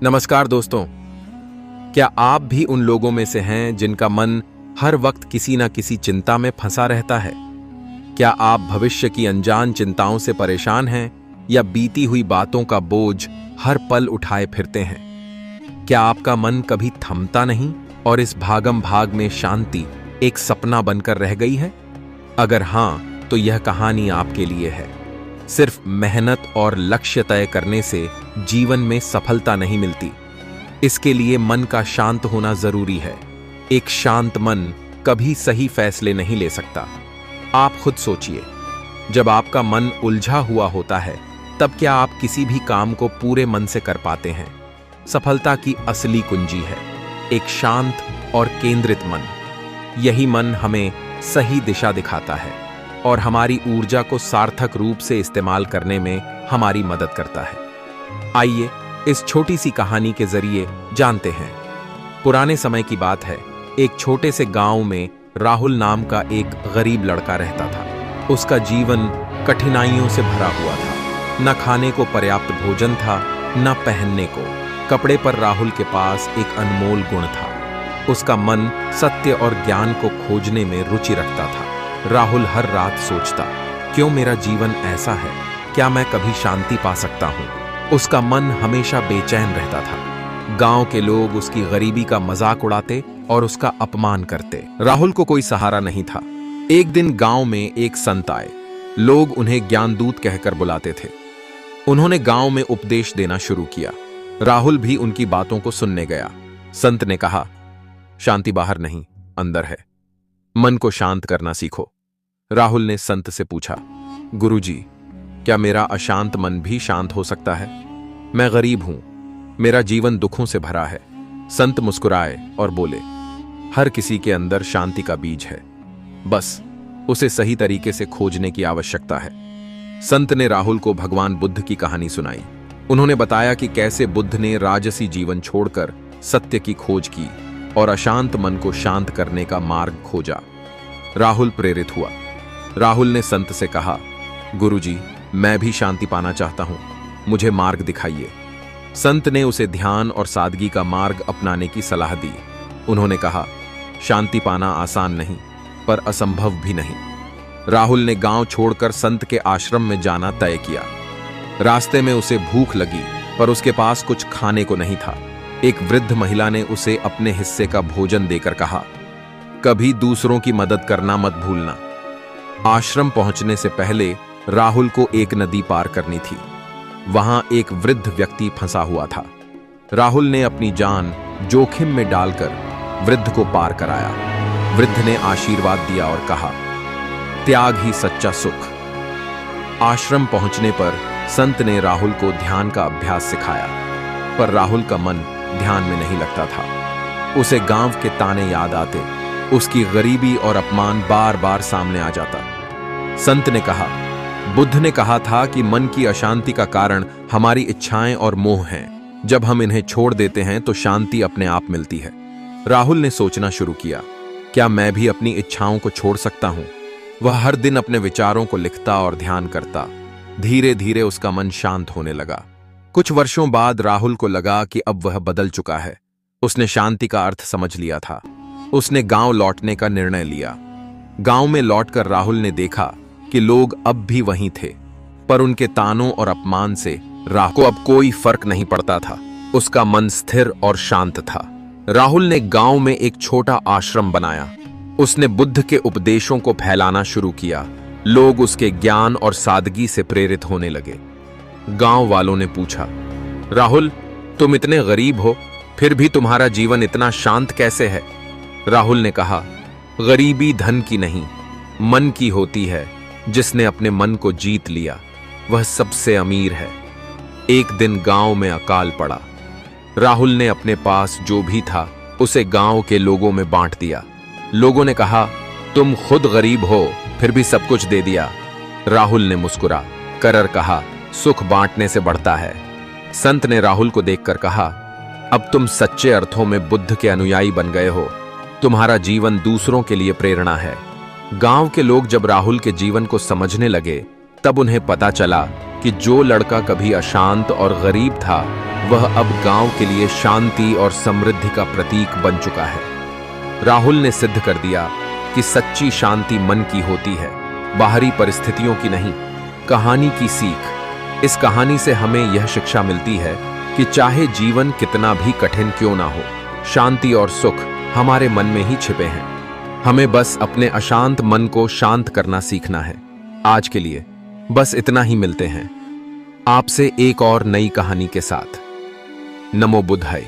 नमस्कार दोस्तों। क्या आप भी उन लोगों में से हैं जिनका मन हर वक्त किसी न किसी चिंता में फंसा रहता है? क्या आप भविष्य की अनजान चिंताओं से परेशान हैं या बीती हुई बातों का बोझ हर पल उठाए फिरते हैं? क्या आपका मन कभी थमता नहीं और इस भागम भाग में शांति एक सपना बनकर रह गई है? अगर हां, तो यह कहानी आपके लिए है। सिर्फ मेहनत और लक्ष्य तय करने से जीवन में सफलता नहीं मिलती। इसके लिए मन का शांत होना जरूरी है। एक शांत मन कभी सही फैसले नहीं ले सकता। आप खुद सोचिए, जब आपका मन उलझा हुआ होता है तब क्या आप किसी भी काम को पूरे मन से कर पाते हैं? सफलता की असली कुंजी है एक शांत और केंद्रित मन। यही मन हमें सही दिशा दिखाता है और हमारी ऊर्जा को सार्थक रूप से इस्तेमाल करने में हमारी मदद करता है। आइए इस छोटी सी कहानी के जरिए जानते हैं। पुराने समय की बात है। एक छोटे से गांव में राहुल नाम का एक गरीब लड़का रहता था। उसका जीवन कठिनाइयों से भरा हुआ था। न खाने को पर्याप्त भोजन था, न पहनने को कपड़े पर राहुल के पास एक अनमोल गुण था। उसका मन सत्य और ज्ञान को खोजने में रुचि रखता था। राहुल हर रात सोचता, क्यों मेरा जीवन ऐसा है? क्या मैं कभी शांति पा सकता हूं? उसका मन हमेशा बेचैन रहता था। गांव के लोग उसकी गरीबी का मजाक उड़ाते और उसका अपमान करते। राहुल को कोई सहारा नहीं था। एक दिन गांव में एक संत आए। लोग उन्हें ज्ञानदूत कहकर बुलाते थे। उन्होंने गांव में उपदेश देना शुरू किया। राहुल भी उनकी बातों को सुनने गया। संत ने कहा, शांति बाहर नहीं, अंदर है। मन को शांत करना सीखो। राहुल ने संत से पूछा, गुरुजी, क्या मेरा अशांत मन भी शांत हो सकता है? मैं गरीब हूं, मेरा जीवन दुखों से भरा है। संत मुस्कुराए और बोले, हर किसी के अंदर शांति का बीज है, बस उसे सही तरीके से खोजने की आवश्यकता है। संत ने राहुल को भगवान बुद्ध की कहानी सुनाई। उन्होंने बताया कि कैसे बुद्ध ने राजसी जीवन छोड़कर सत्य की खोज की और अशांत मन को शांत करने का मार्ग खोजा। राहुल प्रेरित हुआ। राहुल ने संत से कहा, गुरुजी, मैं भी शांति पाना चाहता हूं, मुझे मार्ग दिखाइए। संत ने उसे ध्यान और सादगी का मार्ग अपनाने की सलाह दी। उन्होंने कहा, शांति पाना आसान नहीं, पर असंभव भी नहीं। राहुल ने गांव छोड़कर संत के आश्रम में जाना तय किया। रास्ते में उसे भूख लगी, पर उसके पास कुछ खाने को नहीं था। एक वृद्ध महिला ने उसे अपने हिस्से का भोजन देकर कहा, कभी दूसरों की मदद करना मत भूलना। आश्रम पहुंचने से पहले राहुल को एक नदी पार करनी थी। वहां एक वृद्ध व्यक्ति फंसा हुआ था। राहुल ने अपनी जान जोखिम में डालकर वृद्ध को पार कराया। वृद्ध ने आशीर्वाद दिया और कहा, त्याग ही सच्चा सुख। आश्रम पहुंचने पर संत ने राहुल को ध्यान का अभ्यास सिखाया, पर राहुल का मन ध्यान में नहीं लगता था। उसे गांव के ताने याद आते, उसकी गरीबी और अपमान बार बार सामने आ जाता। संत ने कहा, बुद्ध ने कहा था कि मन की अशांति का कारण हमारी इच्छाएं और मोह हैं। जब हम इन्हें छोड़ देते हैं तो शांति अपने आप मिलती है। राहुल ने सोचना शुरू किया, क्या मैं भी अपनी इच्छाओं को छोड़ सकता हूं? वह हर दिन अपने विचारों को लिखता और ध्यान करता। धीरे धीरे उसका मन शांत होने लगा। कुछ वर्षों बाद राहुल को लगा कि अब वह बदल चुका है। उसने शांति का अर्थ समझ लिया था। उसने गांव लौटने का निर्णय लिया। गांव में लौटकर राहुल ने देखा कि लोग अब भी वहीं थे, पर उनके तानों और अपमान से राहुल को अब कोई फर्क नहीं पड़ता था। उसका मन स्थिर और शांत था। राहुल ने गांव में एक छोटा आश्रम बनाया। उसने बुद्ध के उपदेशों को फैलाना शुरू किया। लोग उसके ज्ञान और सादगी से प्रेरित होने लगे। गांव वालों ने पूछा, राहुल, तुम इतने गरीब हो, फिर भी तुम्हारा जीवन इतना शांत कैसे है? राहुल ने कहा, गरीबी धन की नहीं, मन की होती है। जिसने अपने मन को जीत लिया वह सबसे अमीर है। एक दिन गांव में अकाल पड़ा। राहुल ने अपने पास जो भी था उसे गांव के लोगों में बांट दिया। लोगों ने कहा, तुम खुद गरीब हो फिर भी सब कुछ दे दिया। राहुल ने मुस्कुरा कर कहा, सुख बांटने से बढ़ता है। संत ने राहुल को देखकर कहा, अब तुम सच्चे अर्थों में बुद्ध के अनुयायी बन गए हो। तुम्हारा जीवन दूसरों के लिए प्रेरणा है। गांव के लोग जब राहुल के जीवन को समझने लगे, तब उन्हें पता चला कि जो लड़का कभी अशांत और गरीब था, वह अब गांव के लिए शांति और समृद्धि का प्रतीक बन चुका है। राहुल ने सिद्ध कर दिया कि सच्ची शांति मन की होती है, बाहरी परिस्थितियों की नहीं। कहानी की सीख। इस कहानी से हमें यह शिक्षा मिलती है कि चाहे जीवन कितना भी कठिन क्यों ना हो, शांति और सुख हमारे मन में ही छिपे हैं। हमें बस अपने अशांत मन को शांत करना सीखना है। आज के लिए बस इतना ही। मिलते हैं आपसे एक और नई कहानी के साथ। नमो बुद्धाय।